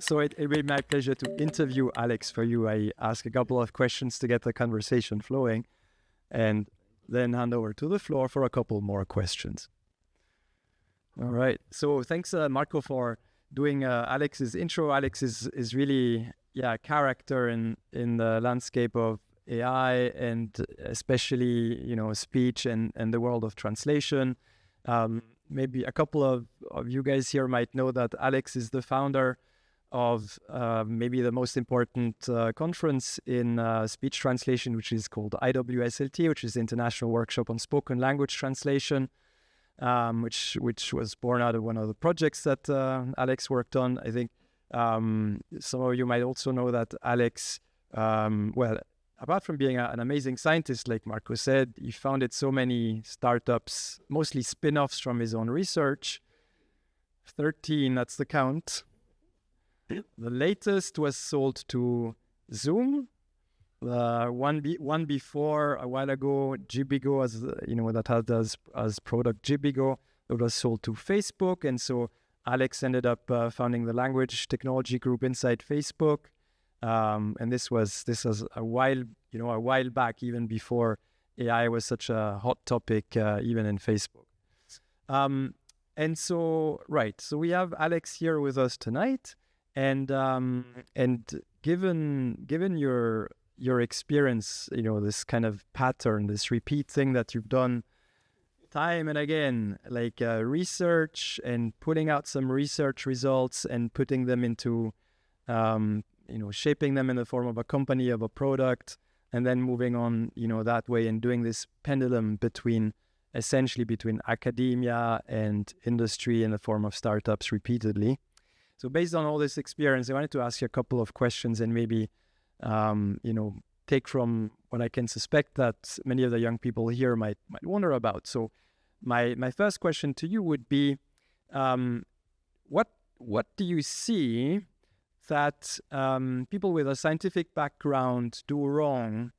So it will be my pleasure to interview Alex for you. I ask a couple of questions to get the conversation flowing and then hand over to the floor for a couple more questions. All right. So thanks, Marco, for doing Alex's intro. Alex is really a character in the landscape of AI and especially, speech and the world of translation. Maybe a couple of you guys here might know that Alex is the founder of maybe the most important conference in speech translation, which is called IWSLT, which is the International Workshop on Spoken Language Translation, which was born out of one of the projects that Alex worked on. I think some of you might also know that Alex, apart from being an amazing scientist, like Marco said, he founded so many startups, mostly spin-offs from his own research. 13, that's the count. The latest was sold to Zoom. One before, a while ago, Jibigo, that had as product Jibigo, it was sold to Facebook. And so Alex ended up founding the language technology group inside Facebook. And this was a while back, even before AI was such a hot topic, even in Facebook. And so we have Alex here with us tonight, and given your experience, this kind of pattern, this repeat thing that you've done time and again, like research and putting out some research results and putting them into shaping them in the form of a company, of a product, and then moving on, that way, and doing this pendulum between academia and industry in the form of startups repeatedly. So based on all this experience, I wanted to ask you a couple of questions and maybe, take from what I can suspect that many of the young people here might wonder about. So my first question to you would be, what do you see that people with a scientific background do wrong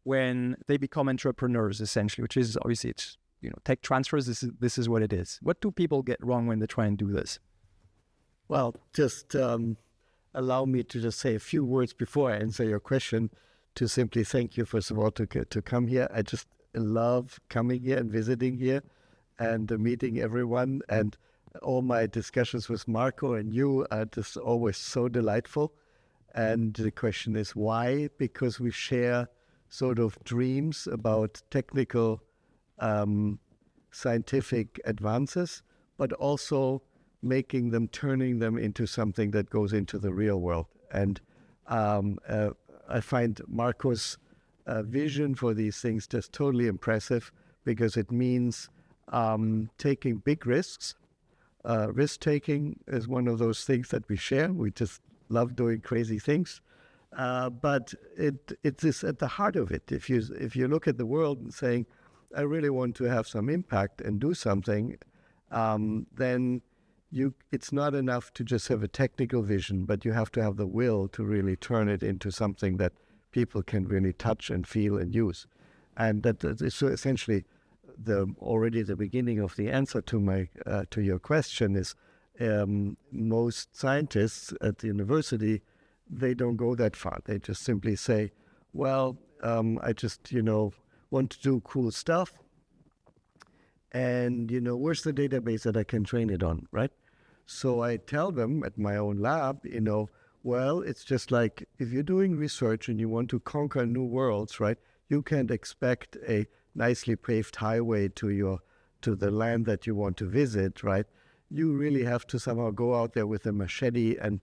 when they become entrepreneurs, essentially, which is obviously it's tech transfers. This is what it is. What do people get wrong when they try and do this? Well, just allow me to just say a few words before I answer your question. To simply thank you, first of all, to come here. I just love coming here and visiting here and meeting everyone, and all my discussions with Marco and you are just always so delightful. And the question is why? Because we share sort of dreams about technical, scientific advances, but also turning them into something that goes into the real world. And I find Marco's vision for these things just totally impressive, because it means taking big risks. Risk-taking is one of those things that we share. We just love doing crazy things. But it is at the heart of it. If you look at the world and saying, I really want to have some impact and do something, then it's not enough to just have a technical vision, but you have to have the will to really turn it into something that people can really touch and feel and use. And that is so essentially already the beginning of the answer to your question is most scientists at the university, they don't go that far. They just simply say, well, I just, want to do cool stuff. And, where's the database that I can train it on, right? So I tell them at my own lab, well, it's just like if you're doing research and you want to conquer new worlds, right? You can't expect a nicely paved highway to the land that you want to visit, right? You really have to somehow go out there with a machete and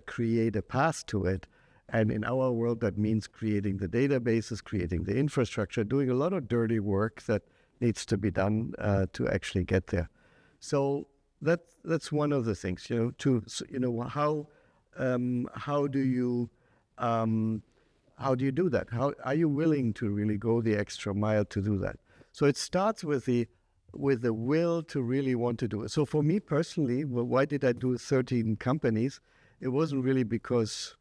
create a path to it. And in our world, that means creating the databases, creating the infrastructure, doing a lot of dirty work that needs to be done to actually get there. So that's one of the things, how do you do that? How are you willing to really go the extra mile to do that? So it starts with the will to really want to do it. So for me personally, why did I do 13 companies? It wasn't really because,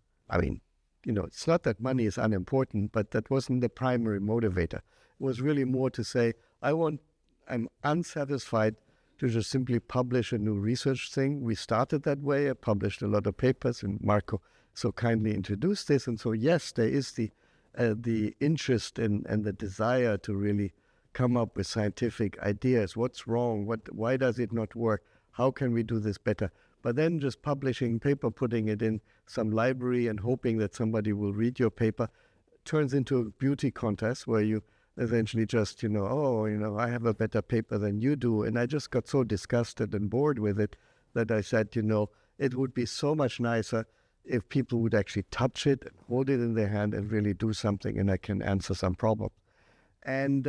it's not that money is unimportant, but that wasn't the primary motivator. It was really more to say, I'm unsatisfied to just simply publish a new research thing. We started that way. I published a lot of papers, and Marco so kindly introduced this. And so, yes, there is the interest and the desire to really come up with scientific ideas. What's wrong? Why does it not work? How can we do this better? But then just publishing paper, putting it in some library and hoping that somebody will read your paper turns into a beauty contest where you eventually just, I have a better paper than you do. And I just got so disgusted and bored with it that I said, it would be so much nicer if people would actually touch it and hold it in their hand and really do something, and I can answer some problem. And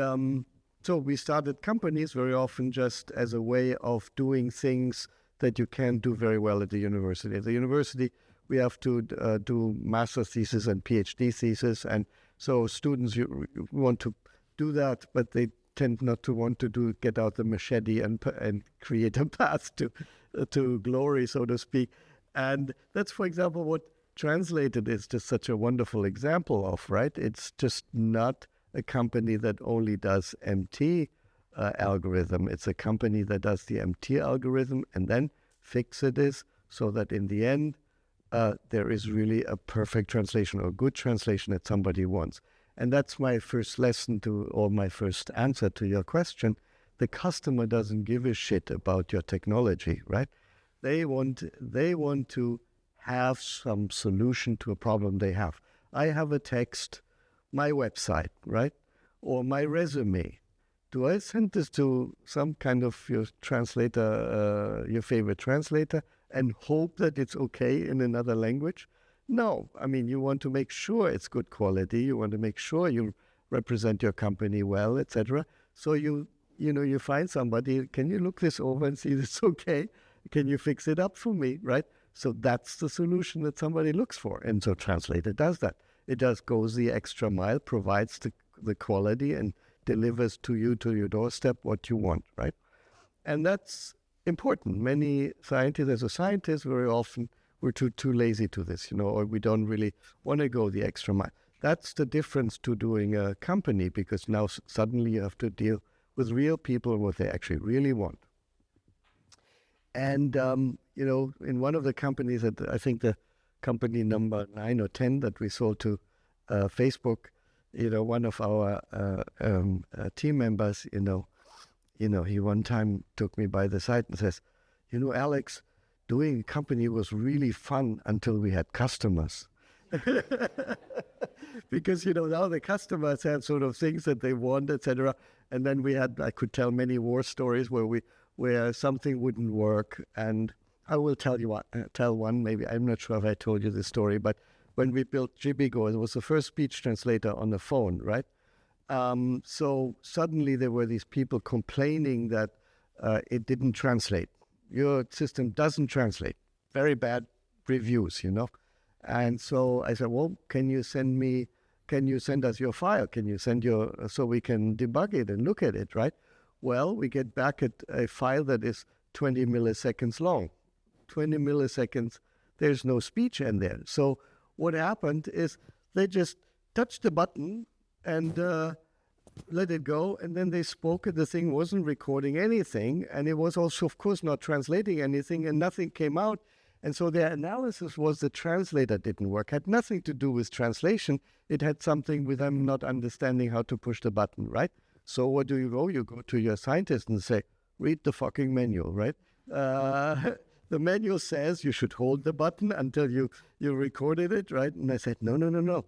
so we started companies very often just as a way of doing things that you can't do very well at the university. At the university, we have to do master's thesis and PhD thesis, and so students you want to do that, but they tend not to want to get out the machete and create a path to glory, so to speak. And that's, for example, what Translated is just such a wonderful example of, right? It's just not a company that only does MT algorithm. It's a company that does the MT algorithm and then fixes it so that in the end, there is really a perfect translation or a good translation that somebody wants. And that's my first lesson or my first answer to your question. The customer doesn't give a shit about your technology, right? They want to have some solution to a problem they have. I have a text, my website, right? Or my resume. Do I send this to some kind of your translator, your favorite translator, and hope that it's okay in another language? No. I mean, you want to make sure it's good quality. You want to make sure you represent your company well, etc. So you find somebody, can you look this over and see if it's okay? Can you fix it up for me, right? So that's the solution that somebody looks for. And so Translator does that. It goes the extra mile, provides the quality and delivers to your doorstep what you want, right? And that's important. Many scientists, as a scientist, very often we're too lazy to this, or we don't really want to go the extra mile. That's the difference to doing a company, because now suddenly you have to deal with real people and what they actually really want. And, in one of the companies that I think the company number 9 or 10 that we sold to Facebook, one of our team members, he one time took me by the side and says, Alex, doing a company was really fun until we had customers. Because, now the customers have sort of things that they want, etc. And then I could tell many war stories where something wouldn't work. And I will tell one, maybe, I'm not sure if I told you this story, but when we built Jibigo, it was the first speech translator on the phone, right? So suddenly there were these people complaining that it didn't translate. Your system doesn't translate. Very bad reviews, And so I said, well, can you send us your file? Can you send so we can debug it and look at it, right? Well, we get back at a file that is 20 milliseconds long. 20 milliseconds, there's no speech in there. So what happened is they just touched the button and let it go, and then they spoke, and the thing wasn't recording anything, and it was also, of course, not translating anything, and nothing came out. And so their analysis was the translator didn't work. Had nothing to do with translation. It had something with them not understanding how to push the button, right? So what do? You go to your scientist and say, read the fucking manual, right? The manual says you should hold the button until you recorded it, right? And I said, no.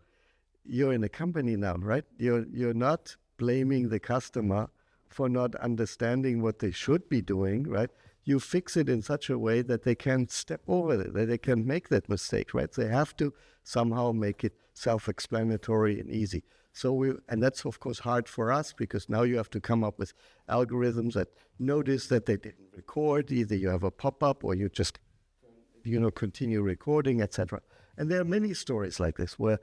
You're in a company now, right? You're not blaming the customer for not understanding what they should be doing, right? You fix it in such a way that they can't step over it, that they can make that mistake, right? They have to somehow make it self-explanatory and easy. And that's of course hard for us, because now you have to come up with algorithms that notice that they didn't record. Either you have a pop-up or you just, continue recording, etc. And there are many stories like this where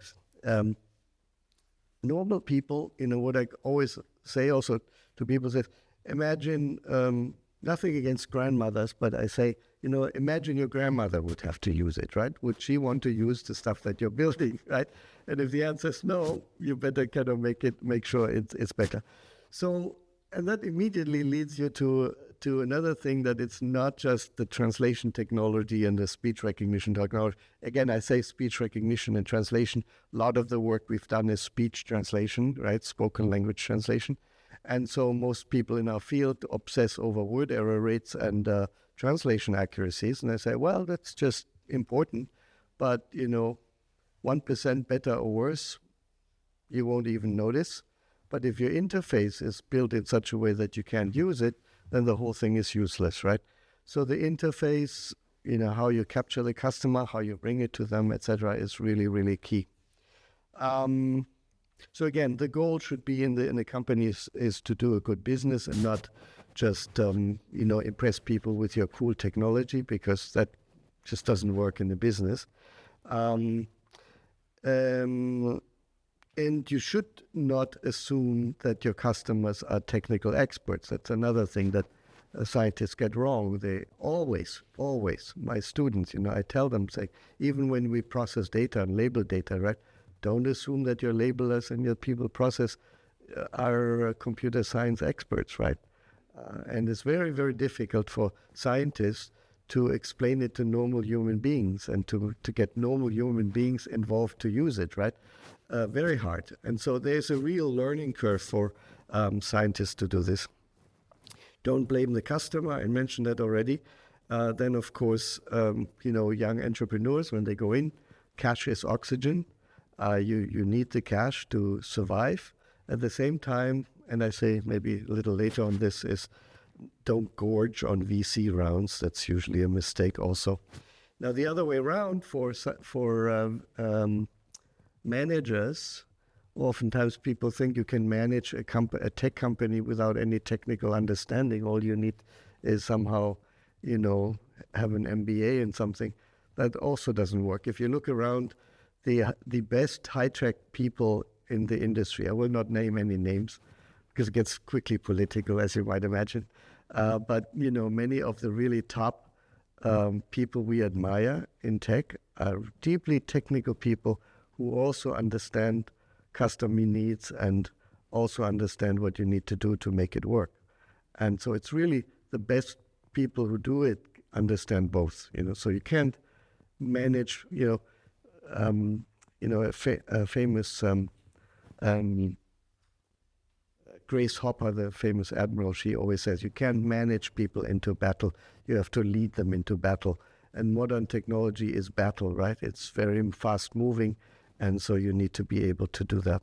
normal people, what I always say also to people is, imagine, nothing against grandmothers, but I say, imagine your grandmother would have to use it, right? Would she want to use the stuff that you're building, right? And if the answer is no, you better kind of make sure it's better. So, and that immediately leads you to to another thing, that it's not just the translation technology and the speech recognition technology. Again, I say speech recognition and translation. A lot of the work we've done is speech translation, right? Spoken language translation. And so most people in our field obsess over word error rates and translation accuracies. And I say, well, that's just important. But, 1% better or worse, you won't even notice. But if your interface is built in such a way that you can't use it, then the whole thing is useless, right? So the interface, how you capture the customer, how you bring it to them, etc., is really, really key. So again, the goal should be in the company is to do a good business and not just impress people with your cool technology, because that just doesn't work in the business. And you should not assume that your customers are technical experts. That's another thing that scientists get wrong. They always, my students, I tell them, say, even when we process data and label data, right? Don't assume that your labelers and your people process are computer science experts, right? And it's very, very difficult for scientists to explain it to normal human beings and to get normal human beings involved to use it, right? Very hard. And so there's a real learning curve for scientists to do this. Don't blame the customer. I mentioned that already. Then, of course, young entrepreneurs, when they go in, cash is oxygen. You need the cash to survive. At the same time, and I say maybe a little later on this, is don't gorge on VC rounds. That's usually a mistake also. Now, the other way around for managers, oftentimes people think you can manage a tech company without any technical understanding. All you need is somehow, have an MBA in something. That also doesn't work. If you look around, the best high-tech people in the industry, I will not name any names because it gets quickly political, as you might imagine. But, many of the really top people we admire in tech are deeply technical people who also understand customer needs and also understand what you need to do to make it work. And so it's really the best people who do it understand both, so you can't manage, a famous Grace Hopper, the famous admiral, she always says, you can't manage people into battle, you have to lead them into battle. And modern technology is battle, right? It's very fast moving, and so you need to be able to do that.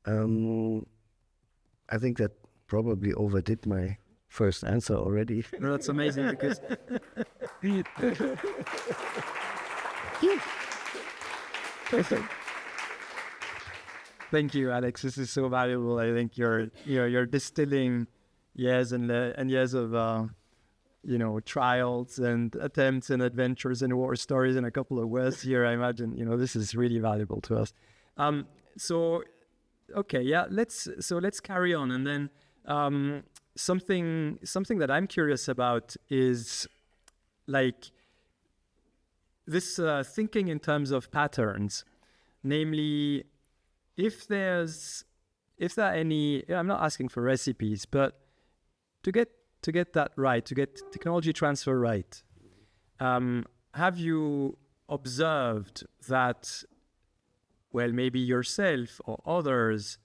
I think that probably overdid my first answer already. No, that's amazing because... Thank you, Alex. This is so valuable. I think you're distilling years and years of trials and attempts and adventures and war stories in a couple of words here. I imagine this is really valuable to us. Let's carry on, and then something that I'm curious about is like this thinking in terms of patterns, namely. If there are any, I'm not asking for recipes, but to get that right, to get technology transfer right, have you observed that, well, maybe yourself or others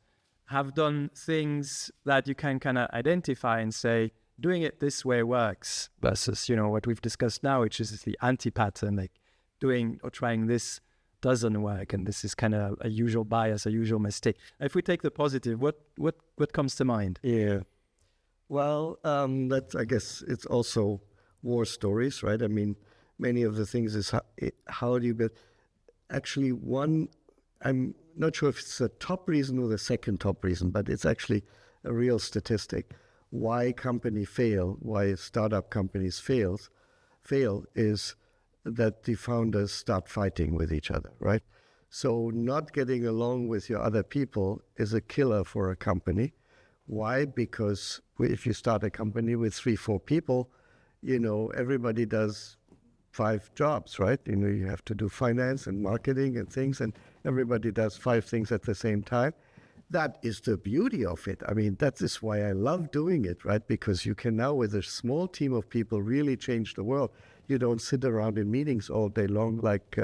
have done things that you can kind of identify and say, doing it this way works versus, what we've discussed now, which is the anti-pattern, like doing or trying this doesn't work, and this is kind of a usual bias, a usual mistake. If we take the positive, what comes to mind? Yeah, well, I guess it's also war stories, right? I mean, many of the things is how do you build. Actually, one, I'm not sure if it's the top reason or the second top reason, but it's actually a real statistic. Why startup companies fail is that the founders start fighting with each other, right? So not getting along with your other people is a killer for a company. Why? Because if you start a company with 3-4 people, everybody does 5 jobs, right? You have to do finance and marketing and things, and everybody does 5 things at the same time. that is the beauty of it. I mean, that is why I love doing it, right? Because you can now, with a small team of people, really change the world. You don't sit around in meetings all day long like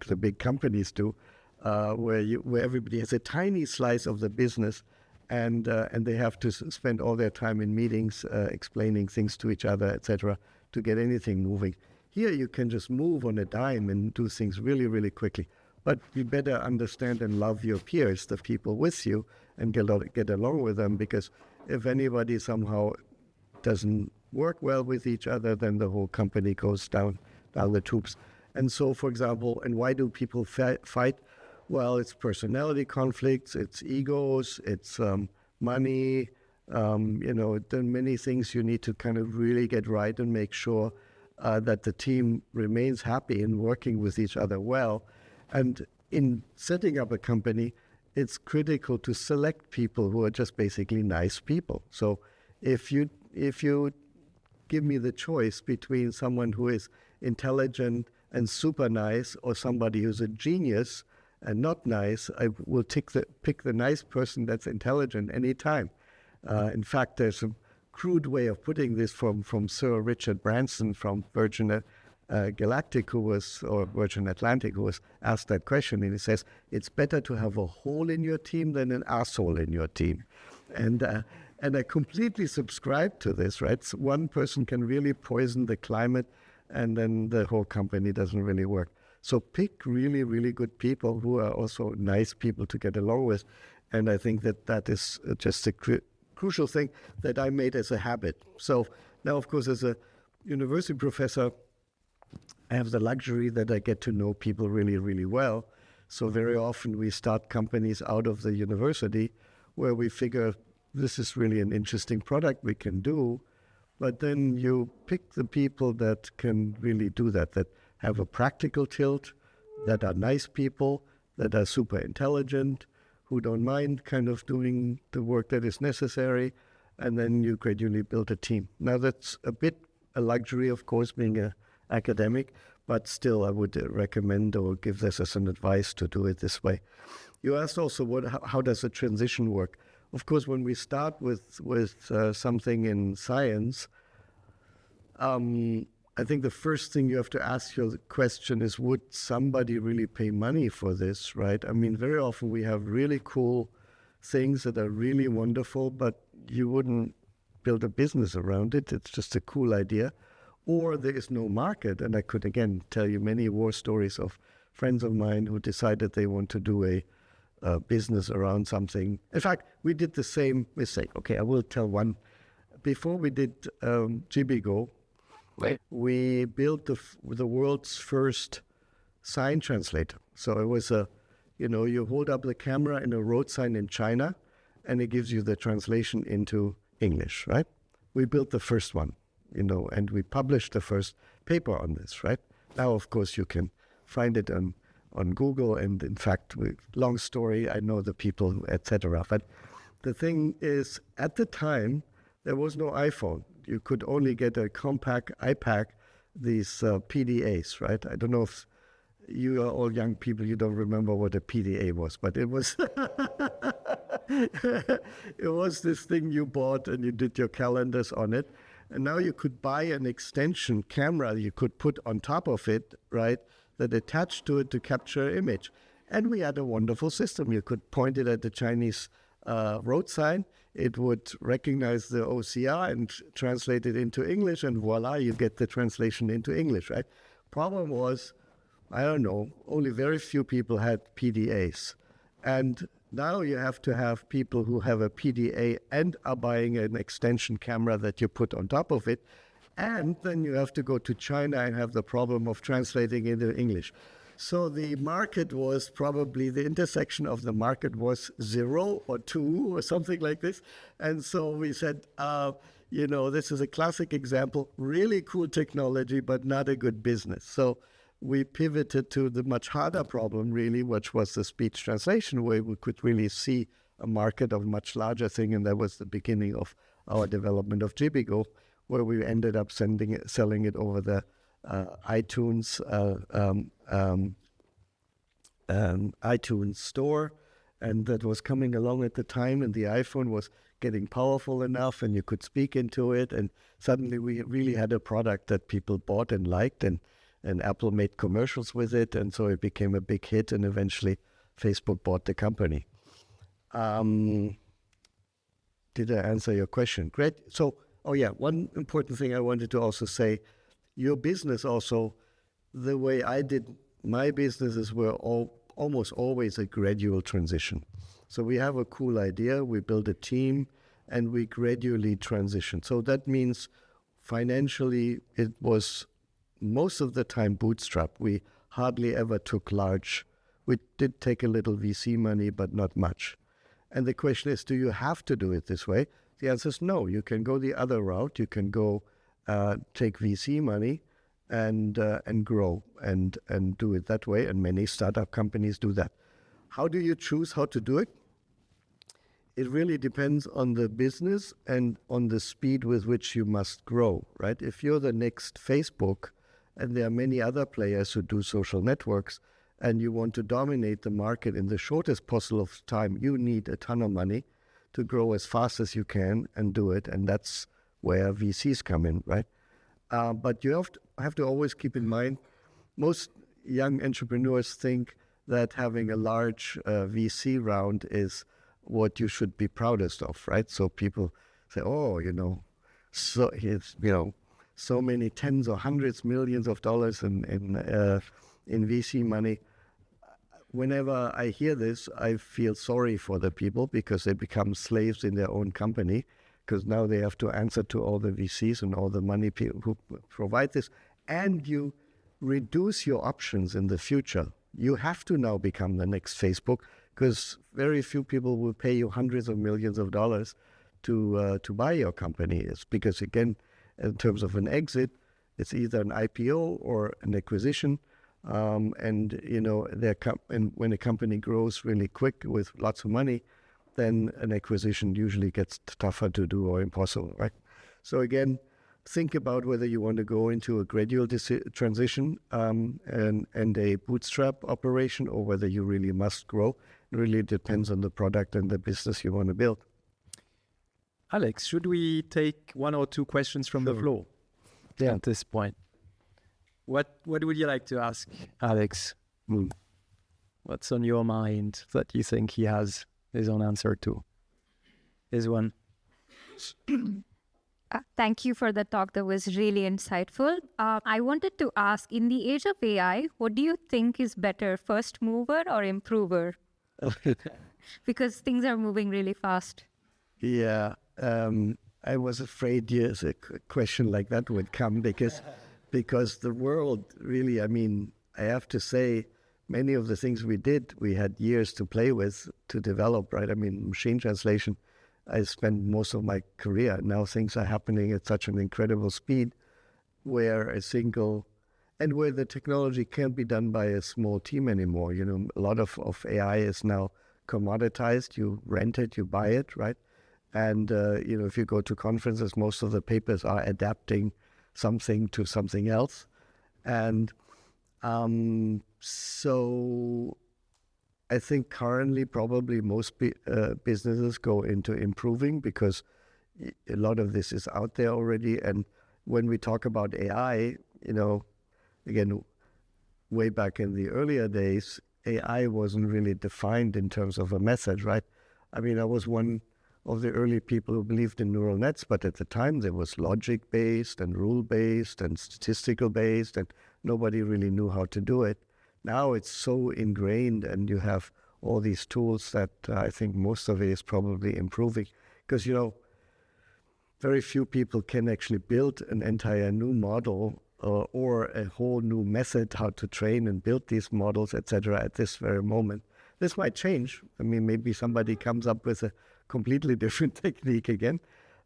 the big companies do, where everybody has a tiny slice of the business, and they have to spend all their time in meetings, explaining things to each other, etc., to get anything moving. Here you can just move on a dime and do things really, really quickly. But you better understand and love your peers, the people with you, and get along with them, because if anybody somehow doesn't work well with each other, then the whole company goes down the tubes. And so, for example, and why do people fight? Well, it's personality conflicts, it's egos, it's money, there are many things you need to kind of really get right and make sure that the team remains happy and working with each other well. And in setting up a company, it's critical to select people who are just basically nice people. So if you give me the choice between someone who is intelligent and super nice or somebody who's a genius and not nice, I will pick the nice person that's intelligent anytime. In fact, there's a crude way of putting this from Sir Richard Branson from Virgin Galactic, or Virgin Atlantic, who was asked that question, and he says, it's better to have a hole in your team than an asshole in your team. And I completely subscribe to this, right? So one person can really poison the climate, and then the whole company doesn't really work. So pick really, really good people who are also nice people to get along with. And I think that is just a crucial thing that I made as a habit. So now, of course, as a university professor, I have the luxury that I get to know people really, really well. So very often we start companies out of the university where we figure this is really an interesting product we can do. But then you pick the people that can really do that have a practical tilt, that are nice people, that are super intelligent, who don't mind kind of doing the work that is necessary, and then you gradually build a team. Now that's a bit a luxury, of course, being an academic, but still I would recommend or give this as an advice to do it this way. You asked also how does the transition work? Of course, when we start with something in science, I think the first thing you have to ask your question is, would somebody really pay money for this, right? I mean, very often we have really cool things that are really wonderful, but you wouldn't build a business around it. It's just a cool idea. Or there is no market. And I could, again, tell you many war stories of friends of mine who decided they want to do a business around something. In fact, we did the same mistake. Okay, I will tell one. Before we did GBGO, we built the world's first sign translator. So it was you hold up the camera in a road sign in China, and it gives you the translation into English, right? We built the first one, and we published the first paper on this, right? Now, of course, you can find it on Google, and in fact, long story, I know the people, etc. But the thing is, at the time, there was no iPhone. You could only get a compact iPad, these PDAs, right? I don't know if you are all young people, you don't remember what a PDA was, but it was it was this thing you bought and you did your calendars on it. And now you could buy an extension camera you could put on top of it, right, that attached to it to capture an image. And we had a wonderful system. You could point it at the Chinese road sign. It would recognize the OCR and translate it into English, and voila, you get the translation into English, right? Problem was, I don't know, only very few people had PDAs. And now you have to have people who have a PDA and are buying an extension camera that you put on top of it. And then you have to go to China and have the problem of translating into English. So the market was probably, the intersection of the market was 0 or 2 or something like this. And so we said, this is a classic example, really cool technology, but not a good business. So we pivoted to the much harder problem, really, which was the speech translation, where we could really see a market of much larger thing. And that was the beginning of our development of GBGO, where we ended up selling it over the iTunes iTunes store, and that was coming along at the time, and the iPhone was getting powerful enough and you could speak into it, and suddenly we really had a product that people bought and liked, and Apple made commercials with it, and so it became a big hit, and eventually Facebook bought the company. Did I answer your question? Great. So, one important thing I wanted to also say, your business also, the way I did my businesses were almost always a gradual transition. So we have a cool idea, we build a team, and we gradually transition. So that means financially, it was most of the time bootstrap. We hardly ever took large. We did take a little VC money, but not much. And the question is, do you have to do it this way? The answer is no. You can go the other route. You can go take VC money and grow and do it that way. And many startup companies do that. How do you choose how to do it? It really depends on the business and on the speed with which you must grow, right? If you're the next Facebook, and there are many other players who do social networks, and you want to dominate the market in the shortest possible time, you need a ton of money to grow as fast as you can and do it. And that's where VCs come in, right? But you have to always keep in mind, most young entrepreneurs think that having a large VC round is what you should be proudest of, right? So people say, so it's, so many tens or hundreds millions of dollars in VC money. Whenever I hear this, I feel sorry for the people because they become slaves in their own company, because now they have to answer to all the VCs and all the money people who provide this, and you reduce your options in the future. You have to now become the next Facebook, because very few people will pay you hundreds of millions of dollars to buy your company. It's because, again, in terms of an exit, it's either an IPO or an acquisition. And when a company grows really quick with lots of money, then an acquisition usually gets tougher to do or impossible, right? So again, think about whether you want to go into a gradual transition and a bootstrap operation, or whether you really must grow. It really depends on the product and the business you want to build. Alex, should we take one or two questions from the floor at this point? What would you like to ask Alex? What's on your mind that you think he has his own answer to? Is one. Thank you for the talk. That was really insightful. I wanted to ask, in the age of AI, what do you think is better, first mover or improver? Because things are moving really fast. Yeah, I was afraid a question like that would come because the world really, I have to say, many of the things we did, we had years to play with, to develop, right? Machine translation, I spent most of my career. Now things are happening at such an incredible speed where where the technology can't be done by a small team anymore. A lot of AI is now commoditized. You rent it, you buy it, right? And, if you go to conferences, most of the papers are adapting something to something else. And so I think currently probably most businesses go into improving because a lot of this is out there already. And when we talk about AI, again, way back in the earlier days, AI wasn't really defined in terms of a method, right? I was one of the early people who believed in neural nets, but at the time there was logic-based and rule-based and statistical-based, and nobody really knew how to do it. Now it's so ingrained, and you have all these tools that I think most of it is probably improving. Because, very few people can actually build an entire new model or a whole new method how to train and build these models, etc. at this very moment. This might change. Maybe somebody comes up with a completely different technique again,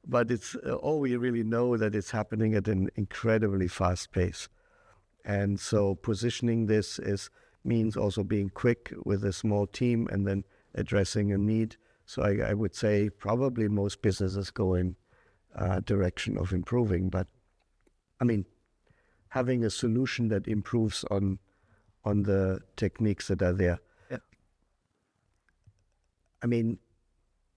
but it's all we really know that it's happening at an incredibly fast pace. And so positioning this means also being quick with a small team and then addressing a need. So I would say probably most businesses go in direction of improving, but having a solution that improves on the techniques that are there. I mean,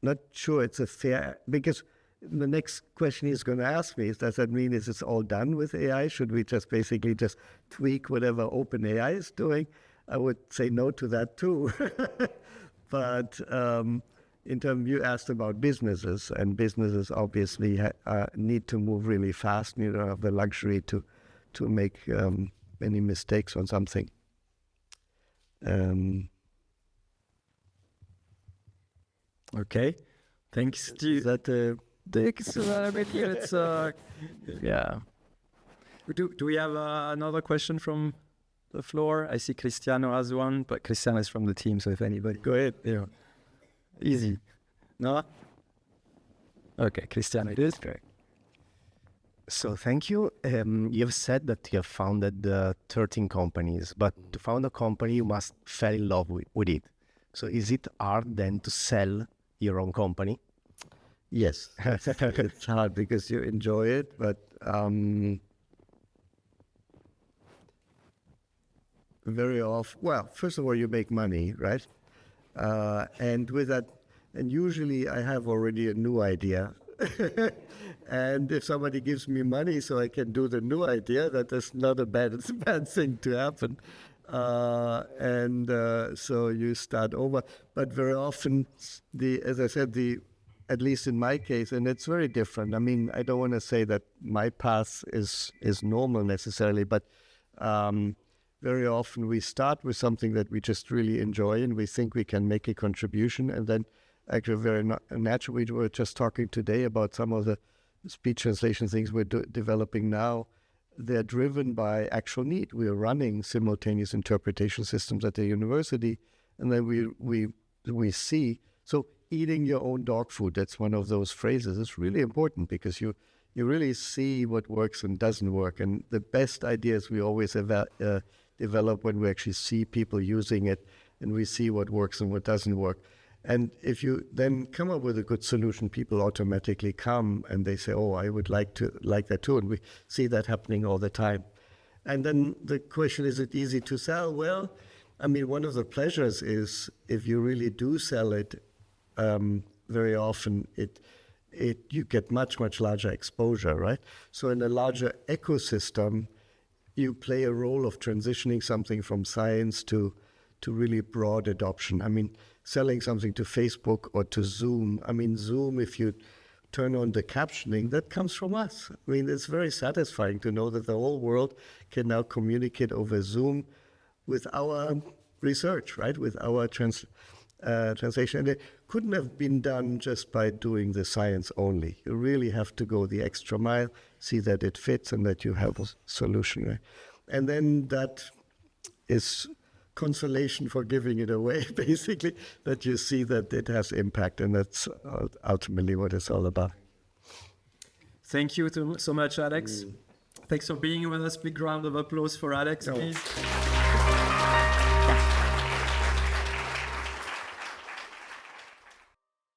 not sure it's a fair, because the next question he's going to ask me is, does that mean is it's all done with AI? Should we just basically just tweak whatever OpenAI is doing? I would say no to that too. But in terms, you asked about businesses, and businesses obviously need to move really fast. You don't have the luxury to make any mistakes on something. Okay, thanks. Is that yeah. Do we have another question from the floor? I see Cristiano has one, but Cristiano is from the team, so if anybody, go ahead. Yeah. Easy. No? Okay, Cristiano, it is correct. So thank you. You've said that you have founded 13 companies, but to found a company, you must fall in love with it. So is it hard then to sell your own company? Yes, it's hard because you enjoy it, but very often, well, first of all, you make money, right? And with that, and usually I have already a new idea. And if somebody gives me money so I can do the new idea, that is not a bad thing to happen. So you start over. But very often, as I said, at least in my case, and it's very different. I mean, I don't want to say that my path is normal necessarily, but very often we start with something that we just really enjoy and we think we can make a contribution. And then actually very naturally, we were just talking today about some of the speech translation things we're developing now. They're driven by actual need. We're running simultaneous interpretation systems at the university, and then we see. So eating your own dog food, that's one of those phrases. It's really important because you really see what works and doesn't work. And the best ideas we always develop when we actually see people using it and we see what works and what doesn't work. And if you then come up with a good solution, people automatically come and they say, oh, I would like that too. And we see that happening all the time. And then the question, is it easy to sell? Well, I mean, one of the pleasures is if you really do sell it, very often you get much, much larger exposure, right? So in a larger ecosystem, you play a role of transitioning something from science to really broad adoption. I mean, selling something to Facebook or to Zoom. I mean, Zoom, if you turn on the captioning, that comes from us. I mean, it's very satisfying to know that the whole world can now communicate over Zoom with our research, right? With our translation. And it couldn't have been done just by doing the science only. You really have to go the extra mile, see that it fits and that you have a solution, right? And then that is consolation for giving it away, basically, that you see that it has impact, and that's ultimately what it's all about. Thank you so much, Alex. Thanks for being with us. Big round of applause for Alex, please.